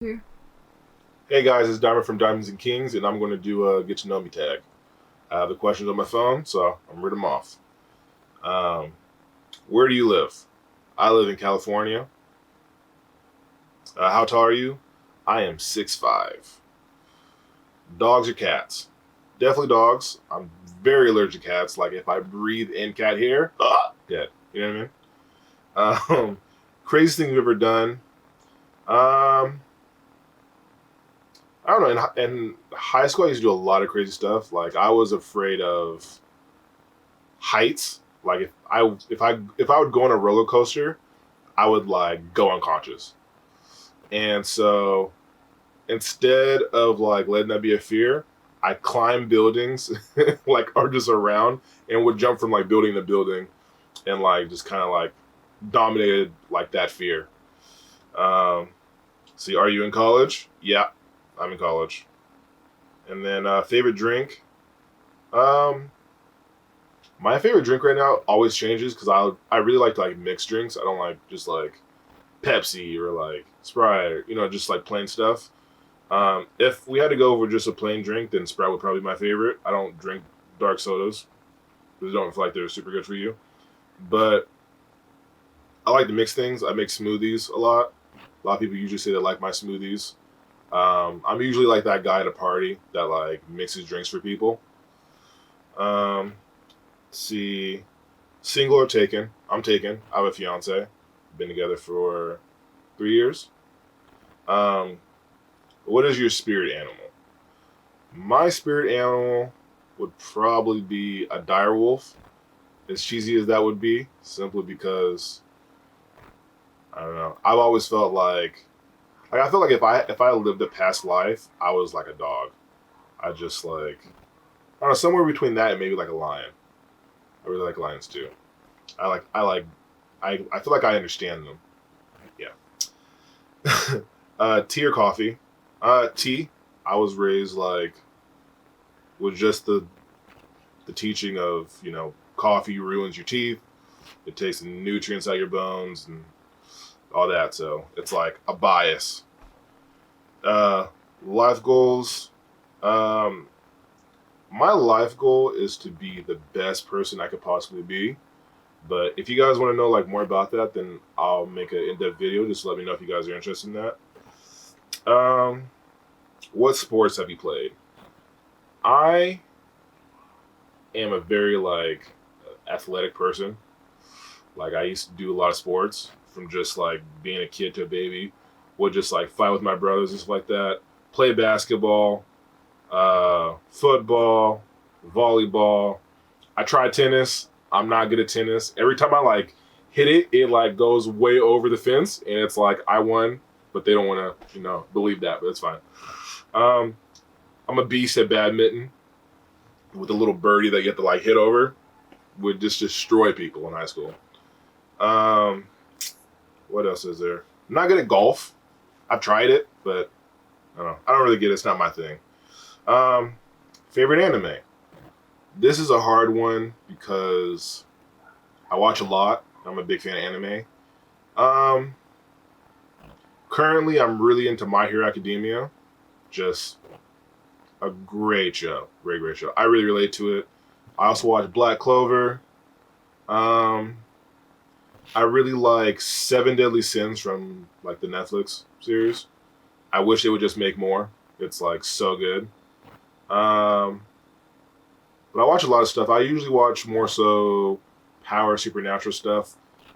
Here. Hey guys, it's Diamond from Diamonds and Kings, and I'm going to do a get to know me tag. I have the questions on my phone, so I'm read them off. Um, where do you live? I live in California. How tall are you? I am 6'5". Dogs or cats? Definitely dogs. I'm very allergic to cats. Like if I breathe in cat hair, dead. You know what I mean? Craziest thing you've ever done? Um, I don't know. In high school, I used to do a lot of crazy stuff. Like I was afraid of heights. Like if I would go on a roller coaster, I would like go unconscious. And so instead of like letting that be a fear, I climbed buildings like or just around and would jump from like building to building and like just kind of like dominated like that fear. Um, see, are you in college? Yeah, I'm in college. And then favorite drink. Um, My favorite drink right now always changes because I really like mixed drinks. I don't like just like Pepsi or like Sprite, or, just like plain stuff. If we had to go over just a plain drink, then Sprite would probably be my favorite. I don't drink dark sodas because I don't feel like they're super good for you. But I like to mix things. I make smoothies a lot. A lot of people usually say they like my smoothies. I'm usually like that guy at a party that like mixes drinks for people. Um, see, single or taken? I'm taken. I have a fiance. Been together for 3 years. Um, what is your spirit animal? My spirit animal would probably be a dire wolf. As cheesy as that would be, simply because I don't know. I've always felt like I feel like if I lived a past life, I was like a dog. I just like I don't know, somewhere between that and maybe like a lion. I really like lions too. I feel like I understand them. Yeah. Tea or coffee? Tea. I was raised like with just the teaching of coffee ruins your teeth. It takes the nutrients out of your bones and all that. So it's like a bias. Uh, Life goals. Um, my life goal is to be the best person I could possibly be. But if you guys want to know like more about that, then I'll make an in-depth video. Just let me know if you guys are interested in that. Um, what sports have you played? I am a very like athletic person. Like I used to do a lot of sports from just like being a kid to a baby. Would just like fight with my brothers and stuff like that. Play basketball, football, volleyball. I tried tennis. I'm not good at tennis. Every time I like hit it, it like goes way over the fence, and it's like I won, but they don't want to, believe that. But it's fine. Um, I'm a beast at badminton with a little birdie that you have to like hit over. Would just destroy people in high school. Um, what else is there? I'm not good at golf. I've tried it, but I don't know. I don't really get it. It's not my thing. Um, Favorite anime? This is a hard one because I watch a lot. I'm a big fan of anime. Um, Currently, I'm really into My Hero Academia. Just a great show. Great, great show. I really relate to it. I also watch Black Clover. Um, I really like Seven Deadly Sins from like the Netflix series. I wish they would just make more. It's like so good. Um, but I watch a lot of stuff. I usually watch more so power supernatural stuff.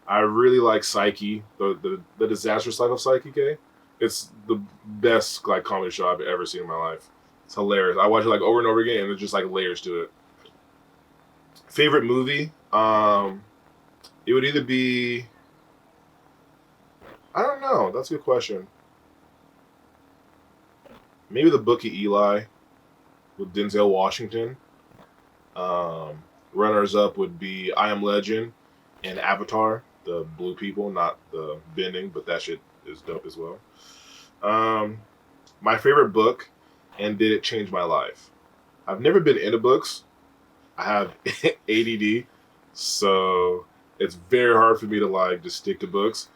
I really like Psyche, the disastrous life of Psyche K. It's the best like comedy show I've ever seen in my life. It's hilarious. I watch it like over and over again, and there's just like layers to it. Favorite movie? It would either be I don't know. That's a good question. Maybe the Book of Eli with Denzel Washington. Um, Runners up would be I Am Legend and Avatar, the blue people, not the bending, but that shit is dope as well. Um, my favorite book, and did it change my life? I've never been into books. I have ADD, so it's very hard for me to like just stick to books.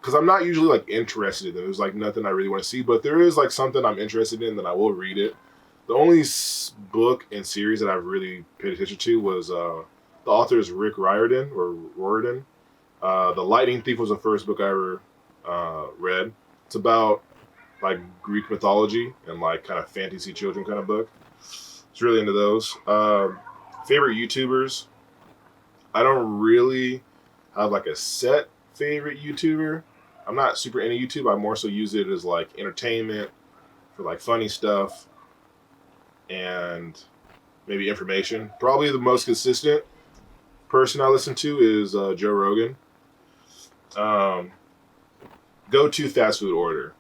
because I'm not usually like interested in it. There's like nothing I really want to see, but there is like something I'm interested in, then I will read it. The only book and series that I've really paid attention to was the author is Rick Riordan or Riordan. The Lightning Thief was the first book I ever read. It's about like Greek mythology and like kind of fantasy children kind of book. It's really into those. Favorite YouTubers. I don't really have like a set favorite YouTuber. I'm not super into YouTube. I more so use it as like entertainment for like funny stuff and maybe information. Probably the most consistent person I listen to is Joe Rogan. Go-to fast food order.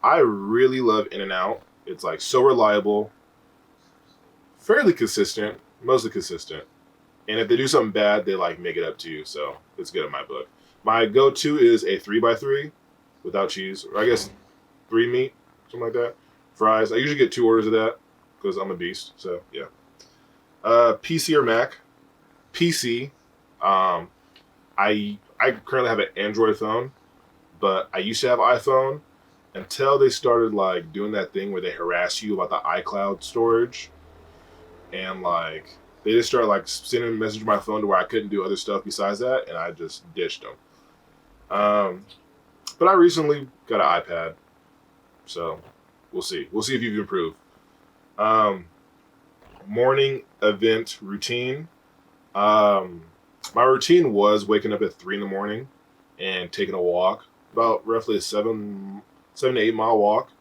I really love In-N-Out. It's like so reliable, fairly consistent, mostly consistent. And if they do something bad, they like make it up to you. So it's good in my book. My go-to is a 3x3 without cheese, or I guess 3 meat, something like that. Fries. I usually get 2 orders of that because I'm a beast. So yeah. PC or Mac? PC. I currently have an Android phone, but I used to have iPhone until they started like doing that thing where they harass you about the iCloud storage, and like they just started like sending a message to my phone to where I couldn't do other stuff besides that, and I just ditched them. But I recently got an iPad, so we'll see. We'll see if you've improved. Morning event routine. My routine was waking up at 3 in the morning and taking a walk, about roughly a 7 to 8 mile walk,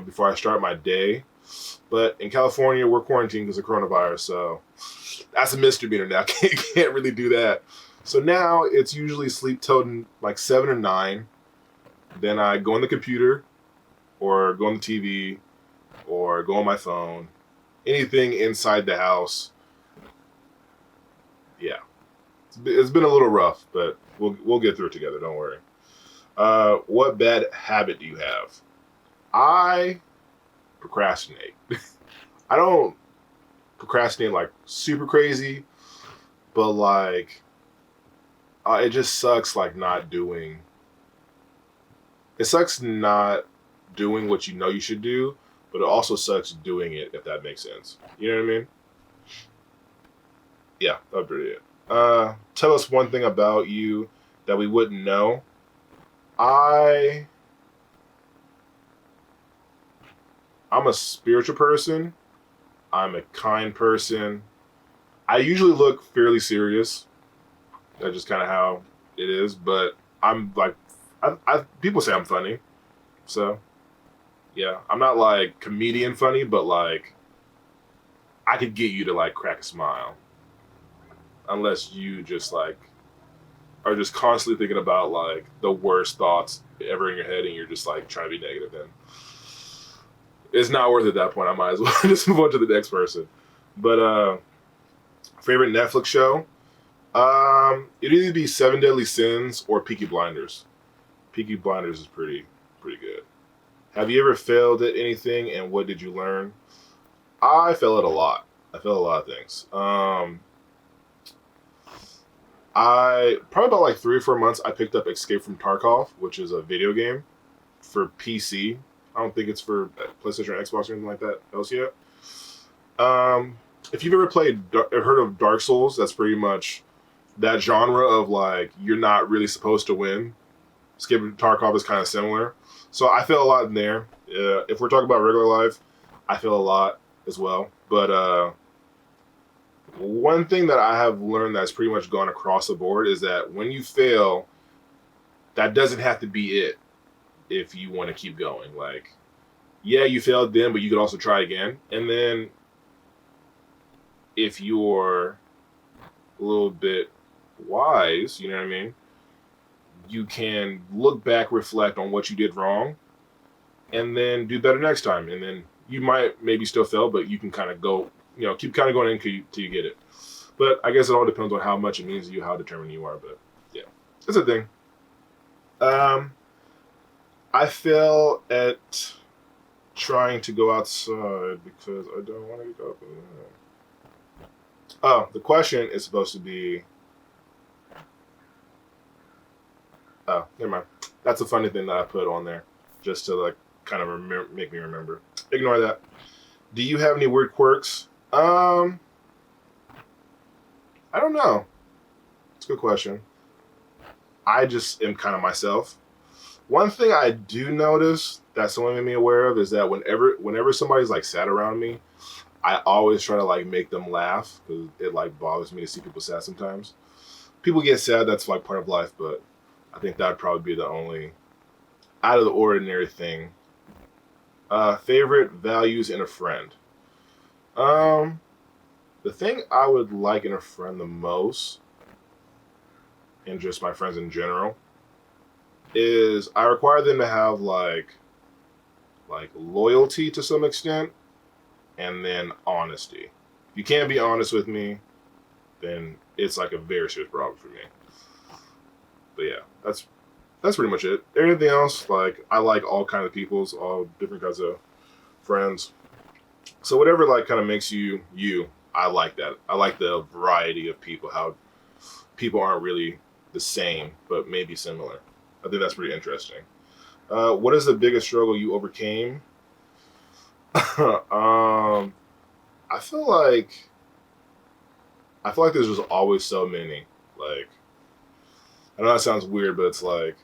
before I start my day. But in California, we're quarantined because of coronavirus, so that's a misdemeanor now. Can't really do that. So now it's usually sleep till like 7 or 9. Then I go on the computer or go on the TV or go on my phone. Anything inside the house. Yeah. It's been a little rough, but we'll get through it together. Don't worry. What bad habit do you have? I procrastinate. I don't procrastinate like super crazy, but like it just sucks like not doing. It sucks not doing what you know you should do, but it also sucks doing it, if that makes sense. You know what I mean? Yeah, that'd be it. Tell us one thing about you that we wouldn't know. I'm a spiritual person. I'm a kind person. I usually look fairly serious. That's just kind of how it is. But I'm like, people say I'm funny. So, yeah. I'm not like comedian funny, but like, I could get you to like crack a smile. Unless you just like are just constantly thinking about like the worst thoughts ever in your head and you're just like trying to be negative, then it's not worth it at that point. I might as well just move on to the next person. But favorite Netflix show? It'd either be Seven Deadly Sins or Peaky Blinders. Peaky Blinders is pretty good. Have you ever failed at anything and what did you learn? I fail at a lot. I fail at a lot of things. I probably about like 3 or 4 months I picked up Escape from Tarkov, which is a video game for PC. I don't think it's for PlayStation or Xbox or anything like that else yet. If you've ever heard of Dark Souls, that's pretty much that genre of like you're not really supposed to win. Escape from Tarkov is kind of similar. So I feel a lot in there. If we're talking about regular life, I feel a lot as well. But one thing that I have learned that's pretty much gone across the board is that when you fail, that doesn't have to be it if you want to keep going. Like, yeah, you failed then, but you could also try again. And then if you're a little bit wise, you know what I mean? You can look back, reflect on what you did wrong, and then do better next time. And then you might maybe still fail, but you can kind of go, keep kind of going until you get it. But I guess it all depends on how much it means to you, how determined you are. But yeah, it's a thing. I fail at trying to go outside because I don't want to go up. Oh, the question is supposed to be, Oh, never mind. That's a funny thing that I put on there, just to like kind of make me remember. Ignore that. Do you have any weird quirks? I don't know. It's a good question. I just am kind of myself. One thing I do notice that someone made me aware of is that whenever somebody's like sad around me, I always try to like make them laugh because it like bothers me to see people sad sometimes. People get sad, that's like part of life, but I think that'd probably be the only out of the ordinary thing. Favorite values in a friend. Um, the thing I would like in a friend the most, and just my friends in general, is I require them to have like loyalty to some extent, and then honesty. If you can't be honest with me, then it's like a very serious problem for me. But yeah, that's pretty much it. Everything else, like I like all kind of peoples, all different kinds of friends. So whatever like kind of makes you you, I like that. I like the variety of people. How people aren't really the same, but maybe similar. I think that's pretty interesting. What is the biggest struggle you overcame? I feel like there's just always so many. Like I know that sounds weird, but it's like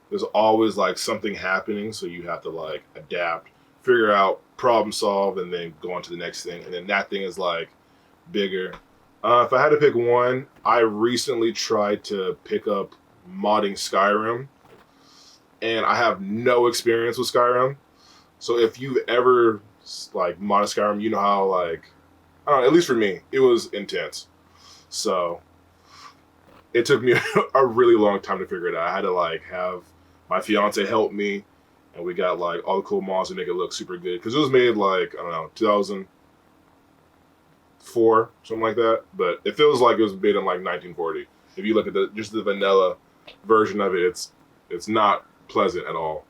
there's always like something happening, so you have to like adapt, figure out, problem solve, and then go on to the next thing, and then that thing is like bigger. If I had to pick one, I recently tried to pick up modding Skyrim, and I have no experience with Skyrim. So if you've ever like modded Skyrim, you know how like I don't know, at least for me, it was intense. So it took me a really long time to figure it out. I had to like have my fiance help me, and we got like all the cool mods to make it look super good because it was made like I don't know 2004 something like that. But it feels like it was made in like 1940. If you look at the vanilla version of it, it's not pleasant at all.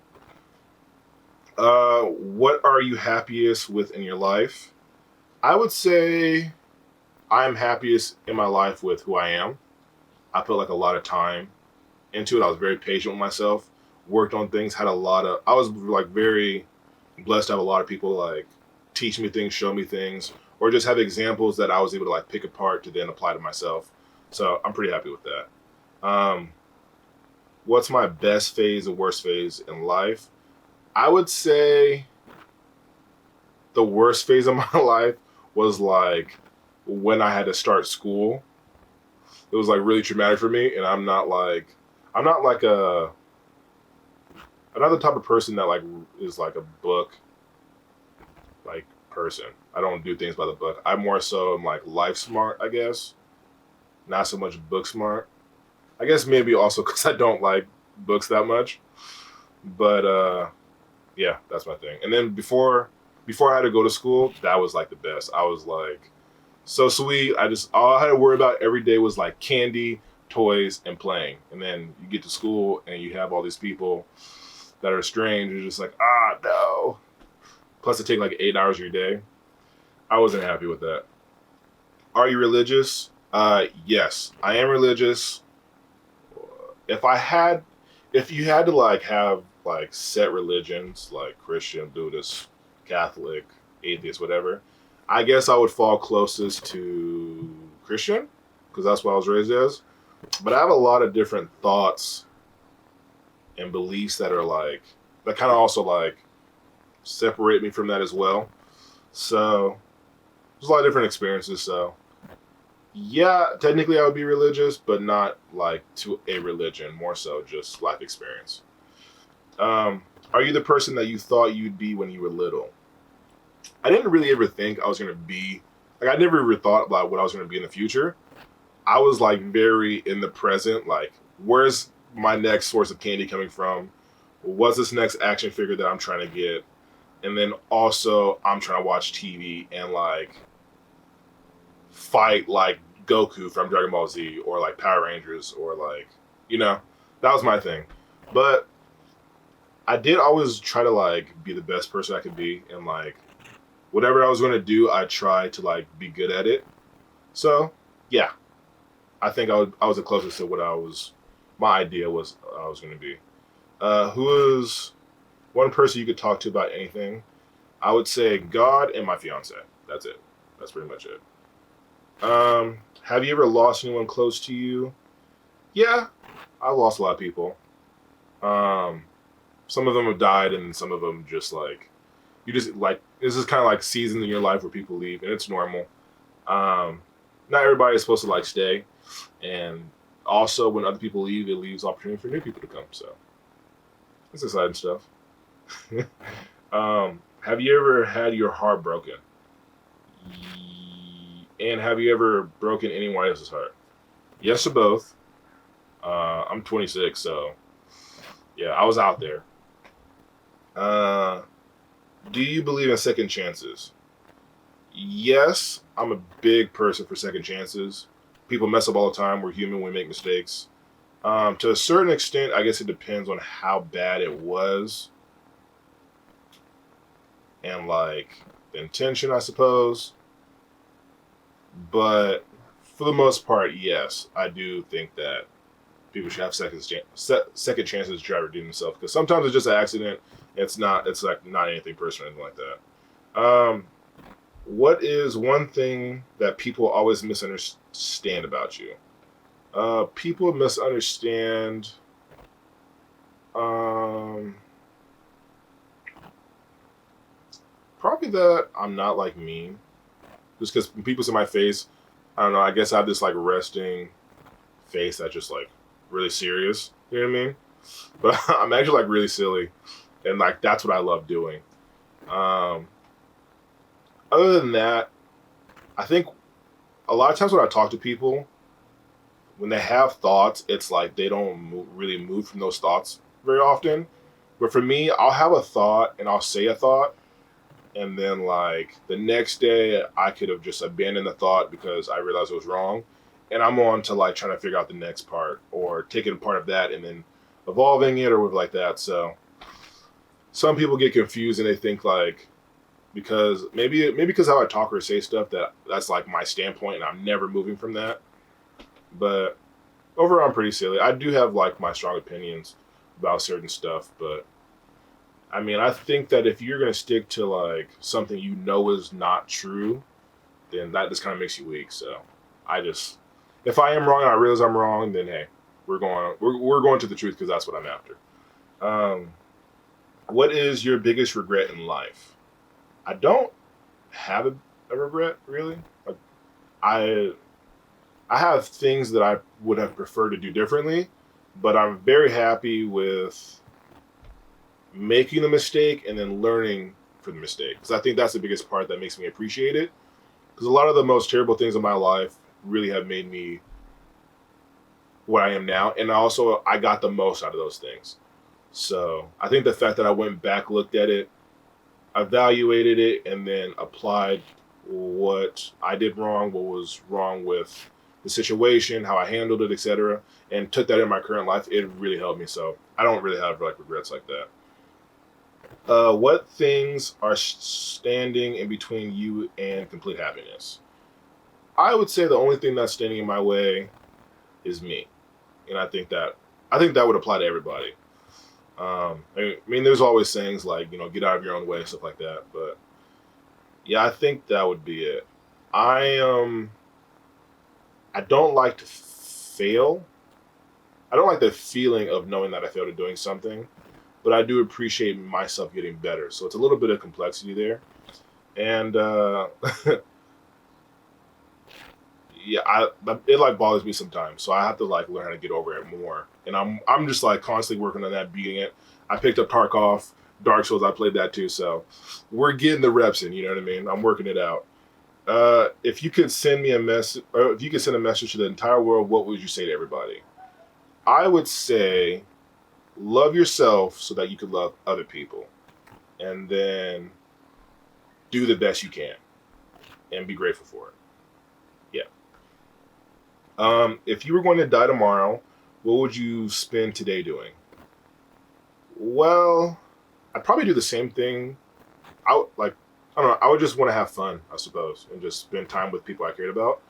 What are you happiest with in your life? I would say I'm happiest in my life with who I am. I put like a lot of time into it. I was very patient with myself, worked on things, I was like very blessed to have a lot of people like teach me things, show me things, or just have examples that I was able to like pick apart to then apply to myself. So I'm pretty happy with that. What's my best phase and worst phase in life? I would say the worst phase of my life was like when I had to start school. It was like really traumatic for me, and I'm not the type of person that like is like a book like person. I don't do things by the book. I more so am like life smart, I guess. Not so much book smart. I guess maybe also because I don't like books that much. But yeah, that's my thing. And then before I had to go to school, that was like the best. I was like so sweet. All I had to worry about every day was like candy, toys, and playing. And then you get to school and you have all these people that are strange. You're just like, no. Plus it take like 8 hours of your day. I wasn't happy with that. Are you religious? Yes, I am religious. If you had to like have like set religions like Christian, Buddhist, Catholic, atheist, whatever, I guess I would fall closest to Christian because that's what I was raised as. But I have a lot of different thoughts and beliefs that kind of also like separate me from that as well. So there's a lot of different experiences. So yeah, technically I would be religious, but not like to a religion, more so just life experience. Are you the person that you thought you'd be when you were little? I didn't really ever think I was going to be, like I never ever thought about what I was going to be in the future. I was like very in the present, like where's my next source of candy coming from? What's this next action figure that I'm trying to get? And then also I'm trying to watch TV and like fight like Goku from Dragon Ball Z or like Power Rangers or like, that was my thing. But I did always try to like be the best person I could be, and like whatever I was going to do, I tried to like be good at it. So yeah, I think I was the closest to what I was my idea was I was going to be. Who is one person you could talk to about anything? I would say God and my fiance. That's it. That's pretty much it. Have you ever lost anyone close to you? Yeah, I lost a lot of people. Um, some of them have died, and some of them just like you just like this is kind of like seasons in your life where people leave, and it's normal. Um, Not everybody is supposed to like stay, and also when other people leave, it leaves opportunity for new people to come. So it's exciting stuff. Have you ever had your heart broken? And have you ever broken anyone else's heart? Yes to both. I'm 26, so yeah, I was out there. Uh, do you believe in second chances? Yes, I'm a big person for second chances. People mess up all the time. We're human. We make mistakes. To a certain extent, I guess it depends on how bad it was and like the intention, I suppose. But for the most part, yes, I do think that people should have second chances to try to redeem themselves because sometimes it's just an accident. It's not. It's like not anything personal, or anything like that. What is one thing that people always misunderstand about you? People misunderstand. Um, Probably that I'm not like mean. Just because when people see my face, I don't know. I guess I have this like resting face that's just like really serious. You know what I mean? But I'm actually like really silly, and like that's what I love doing. Um, Other than that, I think a lot of times when I talk to people, when they have thoughts, it's like they don't really move from those thoughts very often. But for me, I'll have a thought and I'll say a thought, and then like the next day, I could have just abandoned the thought because I realized it was wrong, and I'm on to like trying to figure out the next part or taking part of that and then evolving it or with like that. So some people get confused and they think like because maybe because how I talk or say stuff that's like my standpoint and I'm never moving from that. But overall, I'm pretty silly. I do have like my strong opinions about certain stuff, but I mean, I think that if you're gonna stick to like something you know is not true, then that just kind of makes you weak. So I just, if I am wrong and I realize I'm wrong, then hey, we're going to the truth because that's what I'm after. Um, what is your biggest regret in life? I don't have a regret really. Like, I I have things that I would have preferred to do differently, but I'm very happy with making the mistake and then learning from the mistake because I think that's the biggest part that makes me appreciate it. Because a lot of the most terrible things in my life really have made me what I am now, and also I got the most out of those things. So I think the fact that I went back, looked at it, evaluated it, and then applied what I did wrong, what was wrong with the situation, how I handled it, etc., and took that in my current life, it really helped me. So I don't really have like regrets like that. What things are standing in between you and complete happiness? I would say the only thing that's standing in my way is me, and I think that would apply to everybody. I mean, there's always sayings like get out of your own way, stuff like that. But yeah, I think that would be it. I I don't like to fail. I don't like the feeling of knowing that I failed at doing something, but I do appreciate myself getting better. So it's a little bit of complexity there, and yeah, it like bothers me sometimes. So I have to like learn how to get over it more. And I'm just like constantly working on that, beating it. I picked up Tarkov, Dark Souls. I played that too. So we're getting the reps in. You know what I mean? I'm working it out. If you could send me a message, or if you could send a message to the entire world, what would you say to everybody? I would say, love yourself so that you can love other people, and then do the best you can, and be grateful for it. Yeah. If you were going to die tomorrow, what would you spend today doing? Well, I'd probably do the same thing. I don't know. I would just want to have fun, I suppose, and just spend time with people I cared about.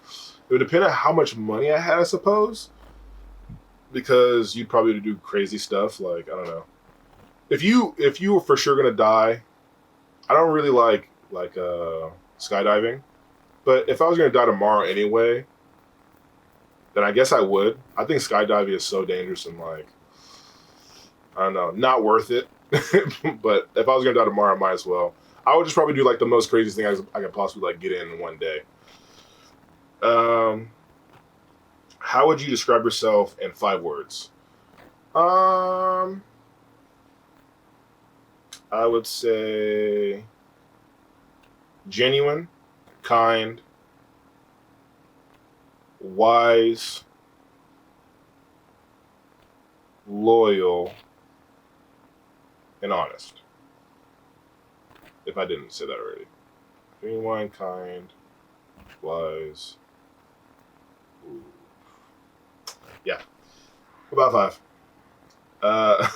It would depend on how much money I had, I suppose. because you'd probably do crazy stuff. Like, I don't know. If you were for sure gonna die, I don't really like skydiving. But if I was gonna die tomorrow anyway, then I guess I would. I think skydiving is so dangerous and like, I don't know, not worth it. But if I was gonna die tomorrow, I might as well. I would just probably do like the most crazy thing I could possibly like get in one day. Um, how would you describe yourself in 5 words? Um, I would say genuine, kind, wise, loyal, and honest. If I didn't say that already. Genuine, kind, wise. Ooh. Yeah, about 5. Uh,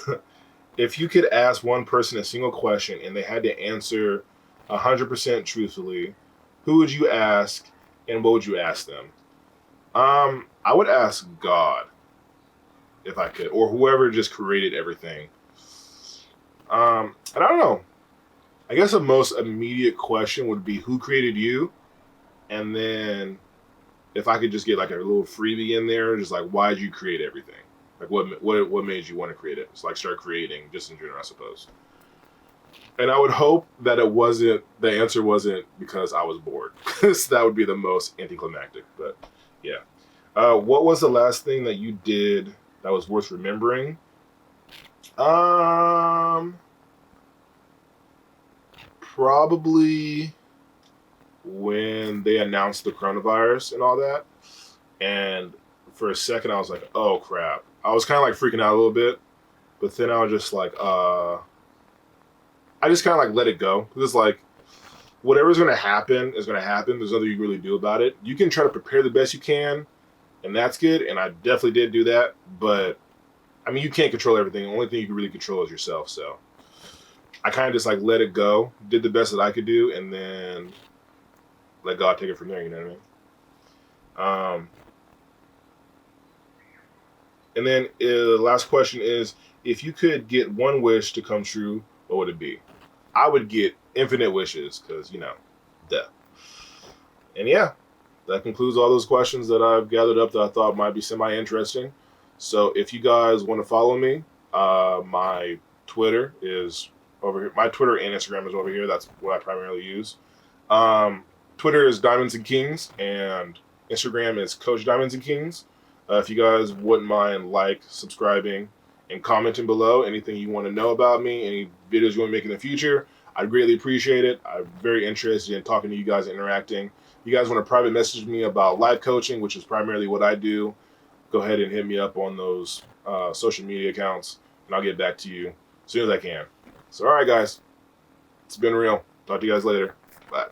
if you could ask one person a single question and they had to answer 100% truthfully, who would you ask and what would you ask them? I would ask God if I could, or whoever just created everything. And I don't know. I guess the most immediate question would be who created you, and then if I could just get like a little freebie in there, just like why did you create everything? Like what made you want to create it? It's like start creating just in general, I suppose. And I would hope that the answer wasn't because I was bored, because that would be the most anticlimactic. But yeah. What was the last thing that you did that was worth remembering? Um, Probably when they announced the coronavirus and all that. And for a second, I was like, oh crap. I was kind of like freaking out a little bit, but then I was just like, I just kind of like let it go. Because like, whatever's going to happen is going to happen. There's nothing you can really do about it. You can try to prepare the best you can, and that's good. And I definitely did do that. But I mean, you can't control everything. The only thing you can really control is yourself. So I kind of just like let it go, did the best that I could do, and then let God take it from there. You know what I mean? And then the last question is, if you could get one wish to come true, what would it be? I would get infinite wishes because, duh. And yeah, that concludes all those questions that I've gathered up that I thought might be semi-interesting. So if you guys want to follow me, my Twitter is over here. My Twitter and Instagram is over here. That's what I primarily use. Twitter is Diamonds and Kings, and Instagram is Coach Diamonds and Kings. If you guys wouldn't mind subscribing, and commenting below anything you want to know about me, any videos you want to make in the future, I'd greatly appreciate it. I'm very interested in talking to you guys and interacting. If you guys want to private message me about life coaching, which is primarily what I do, go ahead and hit me up on those social media accounts, and I'll get back to you as soon as I can. So, all right, guys, it's been real. Talk to you guys later. Bye.